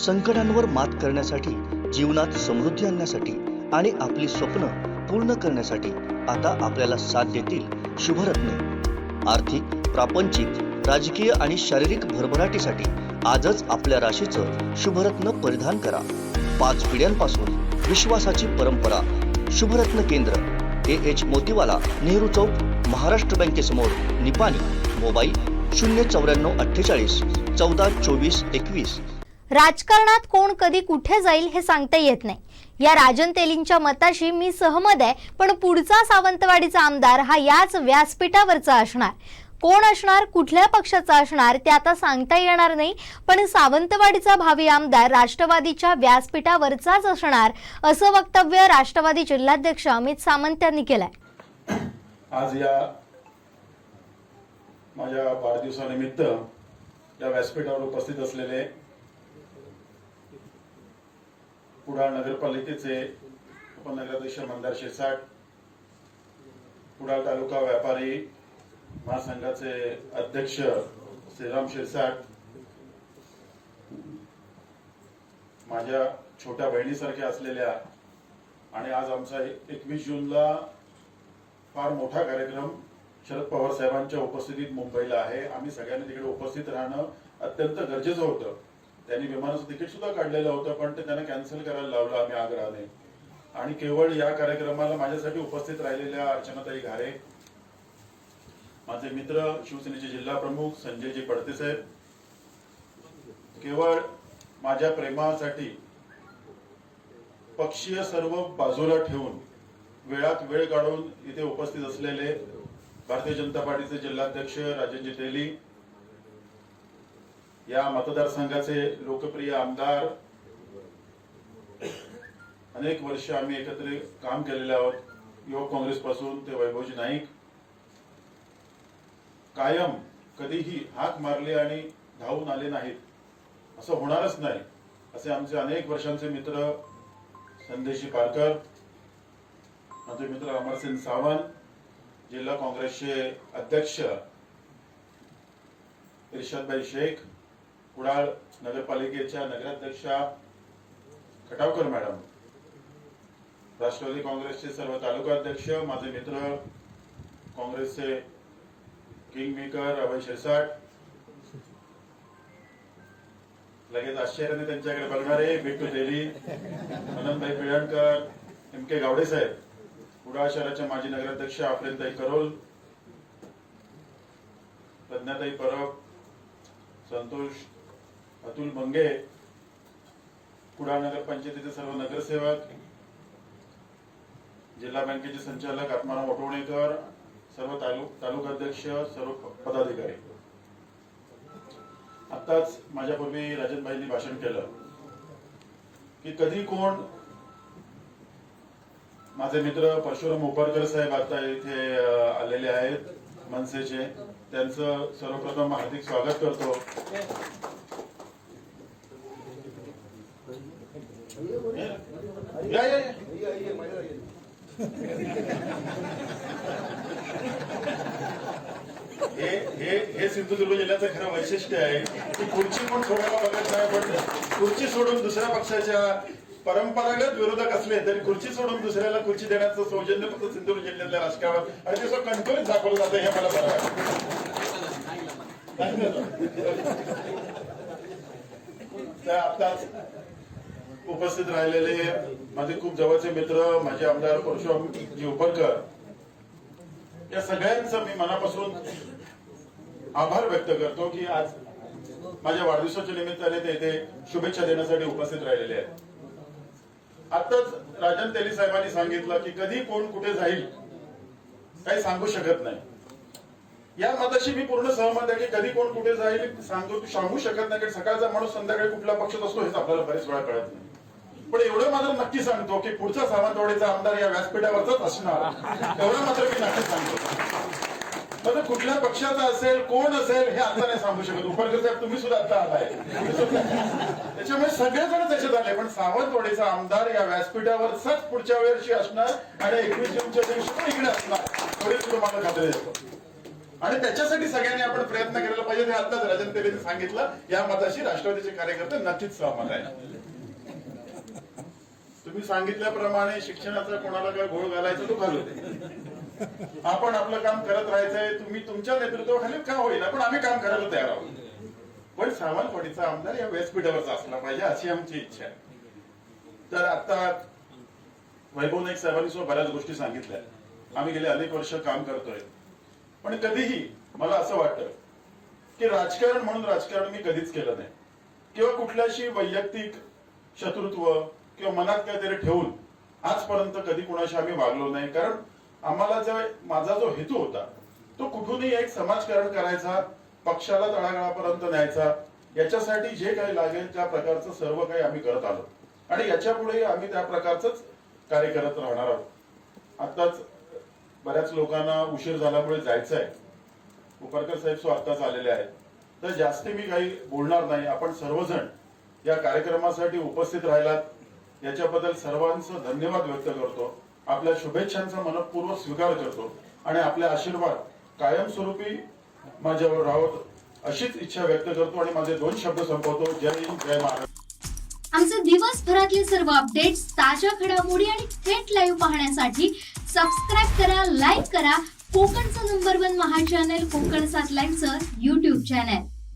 संकटांवर मात करण्यासाठी, जीवनात समृद्धी आणण्यासाठी आणि आपली स्वप्न पूर्ण करण्यासाठी आता आपल्याला साथ देतील शुभरत्ने। आर्थिक, प्रापंचिक, राजकीय आणि शारीरिक भरभराटीसाठी आजच आपल्या राशीचं शुभरत्न परिधान करा। 5 पिढ्यांपासून विश्वासाची परंपरा। शुभरत्न केंद्र, AH मोतीवाला, नेहरू चौक, महाराष्ट्र बँकेसमोर, निपाणी। मोबाईल 09448 14 24 21। राजकारणात कोण कधी कुठे जाईल हे सांगता येत नाही। या राजन तेलींच्या मताशी मी सहमत आहे, पण पुढचा सावंतवाडीचा आमदार हा याच व्यासपीठावरचा असणार। कोण असणार, कुठल्या पक्षाचा असणार ते आता सांगता येणार नाही, पण सावंतवाडीचा भावी आमदार राष्ट्रवादीच्या व्यासपीठावरचाच असणार, असं वक्तव्य राष्ट्रवादी जिल्हाध्यक्ष अमित सामंत यांनी केलंय। आज या माझ्या वाढदिवसानिमित्त या व्यासपीठावर उपस्थित असलेले कुडाळ नगरपालिकेचे उपनगराध्यक्ष मंदार शिरसाट, कुडाळ तालुका व्यापारी महासंघाचे अध्यक्ष श्रीराम शिरसाट, माझ्या छोट्या बहिणीसारख्या असलेल्या आणि आज आमचा 21 जूनला फार मोठा कार्यक्रम शरद पवार साहेबांच्या उपस्थितीत मुंबईला आहे। आम्ही सगळ्यांनी तिकडे उपस्थित राहणं अत्यंत गरजेचं होतं। त्यांनी विमानाचं तिकीट सुद्धा काढलेलं होतं, पण ते त्यांना कॅन्सल करायला लावलं आम्ही आग्रहाने। आणि केवळ या कार्यक्रमाला माझ्यासाठी उपस्थित राहिलेल्या अर्चनाताई घारे, माझे मित्र शिवसेनेचे जिल्हा प्रमुख संजयजी पडते साहेब, केवळ माझ्या प्रेमासाठी पक्षीय सर्व बाजूला ठेवून वेळात वेळ काढून इथे उपस्थित असलेले भारतीय जनता पार्टीचे जिल्हाध्यक्ष राजनजी तेली, या मतदारसंघाचे लोकप्रिय आमदार, अनेक वर्ष आम्ही एकत्र काम केलेले आहोत, युवक काँग्रेस पासून ते वैभवजी नाईक, कायम कधीही हाक मारली आणि धावून आले नाहीत, असं होणारच नाही असे आमचे अनेक वर्षांचे मित्र संदेशी पारकर, माझे मित्र अमरसिंग सावंत, जिल्हा काँग्रेसचे अध्यक्ष इर्शादभाई शेख, कुडाळ नगरपालिकेच्या नगराध्यक्षा खटावकर मॅडम, राष्ट्रवादी काँग्रेसचे सर्व तालुका अध्यक्ष, माझे मित्र काँग्रेसचे किंग मेकर अभय शिरसाट, लगेच आश्चर्याने त्यांच्याकडे बघणारे बिट्टू तेली, आनंदभाई पिळणकर, MK गावडे साहेब, कुडाळ शहराच्या माजी नगराध्यक्ष आफरीनताई करोल, प्रज्ञाताई परब, संतोष अतुल मंगे, कुडाळ नगर पंचायतीचे सर्व नगरसेवक, जिल्हा बँकेचे संचालक आत्माराम ओटवणेकर, सर्व तालुका अध्यक्ष, सर्व पदाधिकारी। आताच माझ्यापूर्वी राजनभाईंनी भाषण केलं की कधी कोण, माझे मित्र परशुराम उपारकर साहेब आता इथे आलेले आहेत मनसेचे, त्यांचं सर्वप्रथम हार्दिक स्वागत करतो। या या हे सिंधुदुर्ग जिल्ह्याचं खरं वैशिष्ट्य आहे की खुर्ची कोण सोडायला बघत नाही, पण खुर्ची सोडून दुसऱ्या पक्षाच्या परंपरागत विरोधक असले तरी खुर्ची सोडून दुसऱ्याला खुर्ची देण्याचं सौजन्य फक्त सिंधुदुर्ग जिल्ह्यातल्या राजकारणावर आणि ते कणखोलीत दाखवलं जातं, हे मला बरं वाटतं। आताच उपस्थित राहिलेले माझे खूप जवळचे मित्र, माझे आमदार परशुरामजी उपरकर, या सगळ्यांचं मी मनापासून आभार व्यक्त करतो की आज माझ्या वाढदिवसाच्या निमित्ताने ते इथे शुभेच्छा देण्यासाठी उपस्थित राहिलेले आहेत। आताच राजन तेली साहेबांनी सांगितलं की कधी कोण कुठे जाईल काही सांगू शकत नाही। या मताशी मी पूर्ण सहमत आहे की कधी कोण कुठे जाईल सांगू शकत नाही, कारण सकाळचा माणूस संध्याकाळी कुठल्या पक्षात असतो हेच आपल्याला बरेच वेळा कळत नाही। पण एवढं मात्र नक्की सांगतो की पुढचा सावंतवाडीचा आमदार या व्यासपीठावरचाच असणार, एवढं मात्र मी नक्की सांगतो। मग कुठल्या पक्षाचा असेल, कोण असेल हे आता नाही सांगू शकत। उपरकर साहेब तुम्ही सुद्धा आता आलाय, त्याच्यामुळे सगळेजण त्याच्यात आले, पण सावंतवाडीचा आमदार या व्यासपीठावरचाच पुढच्या वर्षी असणार आणि 21 जूनच्या दिवशी पण इकडे असणार, थोडी तुम्हाला खात्री देतो। आणि त्याच्यासाठी सगळ्यांनी आपण प्रयत्न करायला पाहिजे. हे आताच राजन तेलीने सांगितलं. या मताशी राष्ट्रवादीचे कार्यकर्ते नक्कीच सहमत आहे. तुम्ही सांगितल्याप्रमाणे शिक्षणाचा कोणाला काय घोळ घालायचा तो घालू दे. आपण आपलं काम करत राहायचंय. तुम्ही तुमच्या नेतृत्वाखाली का होईना पण आम्ही काम करायला तयार आहोत. पण सावंतवाडीचा आमदार या व्यासपीठावरचा असला पाहिजे अशी आमची इच्छा आहे. तर आता वैभव नाईक साहेबांनी बऱ्याच गोष्टी सांगितल्या. आम्ही गेले अनेक वर्ष काम करतोय. पण कधीही मला असं वाटतं की राजकारण म्हणून राजकारण मी कधीच केलं नाही किंवा कुठल्याशी वैयक्तिक शत्रुत्व किंवा मनात काहीतरी ठेवून आजपर्यंत कधी कुणाशी आम्ही वागलो नाही. कारण आम्हाला माझा जो हेतू होता तो कुठूनही एक समाजकारण करायचा, पक्षाला तळागाळापर्यंत न्यायचा, याच्यासाठी जे काही लागेल त्या प्रकारचं सर्व काही आम्ही करत आलो आणि याच्या पुढे आम्ही त्या प्रकारचंच कार्य करत राहणार आहोत. आताच बऱ्याच लोकांना उशीर झाल्यामुळे जायचं आहे. उपरकर साहेब आताच आलेले आहेत. तर जास्ती मी काही बोलणार नाही. आपण सर्वजण या कार्यक्रमासाठी उपस्थित राहिलात याच्याबद्दल सर्वांचं धन्यवाद व्यक्त करतो. आपल्या शुभेच्छांचा मनपूर्वक स्वीकार करतो आणि आपले आशीर्वाद कायमस्वरूपी माझ्यावर राहोत अशीच इच्छा व्यक्त करतो आणि माझे 2 शब्द संपवतो. जय हिंद, जय महाराष्ट्र. आमचे दिवसभरातले सर्व अपडेट्स, ताज्या घडामोडी आणि थेट लाईव्ह पाहण्यासाठी सबस्क्राईब करा, लाईक करा कोकणचं नंबर 1 महा चॅनल कोकण 7 लाईव्हचं YouTube चॅनल.